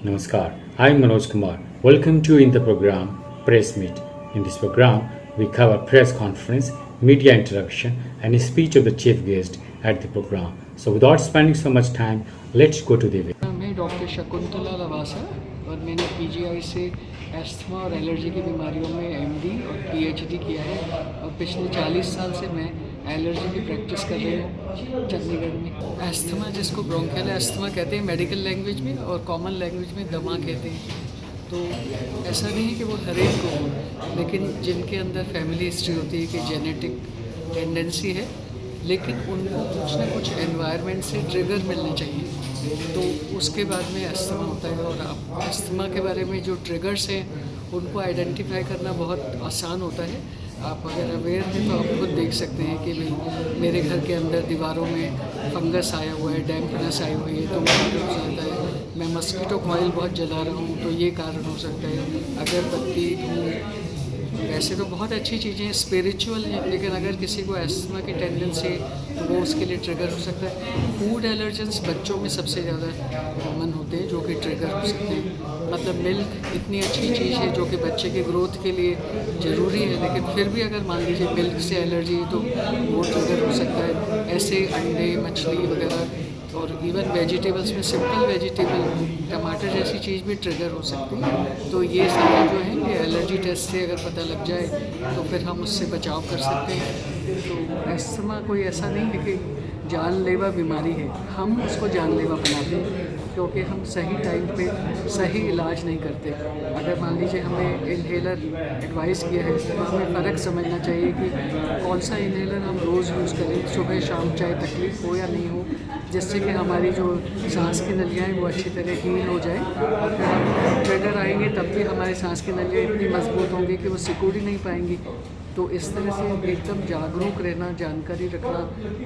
Namaskar. I'm Manoj Kumar. Welcome to in the program Press Meet. In this program, we cover press conference, media interaction, and a speech of the chief guest at the program. So, without spending so much time, let's go to the video. मैं doctor Shakuntala Lavasa और मैंने PGI से asthma और allergy की बीमारियों में MD और PhD किया है और पिछले 40 साल से मैं एलर्जी की प्रैक्टिस कर रही हूँ चंडीगढ़ में। एस्थमा जिसको ब्रोंकियल एस्थमा कहते हैं मेडिकल लैंग्वेज में और कॉमन लैंग्वेज में दमा कहते हैं। तो ऐसा नहीं है कि वो हर एक को हो, लेकिन जिनके अंदर फैमिली हिस्ट्री होती है कि जेनेटिक टेंडेंसी है, लेकिन उनको कुछ ना कुछ एनवायरनमेंट से ट्रिगर मिलने चाहिए, तो उसके बाद में अस्थमा होता है। और आप अस्थमा के बारे में जो ट्रिगर्स हैं उनको आइडेंटिफाई करना बहुत आसान होता है। आप अगर अवेयर हैं तो आप खुद देख सकते हैं कि भाई मेरे घर के अंदर दीवारों में फंगस आया हुआ है, डैम्पनेस आई हुई है, तो वो हो सकता है। मैं मस्कीटो कॉइल बहुत जला रहा हूँ तो ये कारण हो सकता है। अगरबत्ती, धूप, वैसे तो बहुत अच्छी चीज़ें हैं, स्पिरिचुअल हैं, लेकिन अगर किसी को एस्थमा की टेंडेंसी है तो वो उसके लिए ट्रिगर हो सकता है। फूड एलर्जेंस बच्चों में सबसे ज़्यादा कॉमन होते हैं जो कि ट्रिगर हो सकते हैं। मतलब मिल्क इतनी अच्छी चीज़ है जो कि बच्चे के ग्रोथ के लिए ज़रूरी है, लेकिन फिर भी अगर मान लीजिए मिल्क से एलर्जी है तो वो ट्रिगर हो सकता है। ऐसे अंडे, मछली वगैरह और इवन वेजिटेबल्स में सिंपल वेजिटेबल टमाटर जैसी चीज़ भी ट्रिगर हो सकती है। तो ये सारे जो हैं ये एलर्जी टेस्ट से अगर पता लग जाए तो फिर हम उससे बचाव कर सकते हैं। तो एस्थमा कोई ऐसा नहीं है कि जानलेवा बीमारी है, हम उसको जानलेवा बनाते हैं क्योंकि हम सही टाइम पे सही इलाज नहीं करते। अगर मान लीजिए हमें इन्हेलर एडवाइस किया है तो हमें फ़र्क समझना चाहिए कि कौन सा इन्हेलर हम रोज़ यूज़ करें, सुबह शाम, चाहे तकलीफ़ हो या नहीं हो, जिससे कि हमारी जो सांस की नलियाँ हैं वो अच्छी तरह हील हो जाए। और फिर हम ट्रिगर आएंगे तब भी हमारी सांस की नलियाँ इतनी मजबूत होंगी कि वो सिकुड़ ही नहीं पाएंगी। तो इस तरह से एकदम जागरूक रहना, जानकारी रखना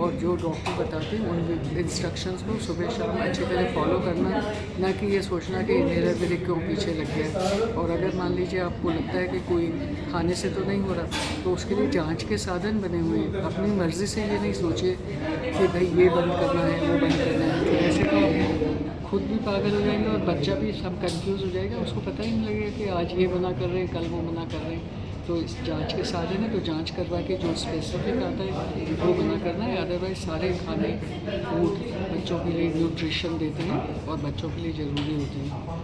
और जो डॉक्टर बताते हैं उन इंस्ट्रक्शंस को सुबह शाम अच्छी तरह फॉलो करना, ना कि ये सोचना कि इन्हेलर मेरे क्यों पीछे लग गया। और अगर मान लीजिए आपको लगता है कि कोई खाने से तो नहीं हो रहा, तो उसके लिए जांच के साधन बने हुए हैं। अपनी मर्ज़ी से ये नहीं सोचिए कि भाई ये बंद करना है, वो बंद करना है, तो ऐसे तो खुद भी पागल हो जाएंगे और बच्चा भी सब कंफ्यूज हो जाएगा। उसको पता ही नहीं लगेगा कि आज ये मना कर रहे हैं, कल वो मना कर रहे हैं। तो इस जांच के साधन है, तो जांच करवा के जो स्पेसिफिक आता है वो मना करना है। अदरवाइज सारे खाने फूड बच्चों के लिए न्यूट्रिशन देते हैं और बच्चों के लिए ज़रूरी होते हैं।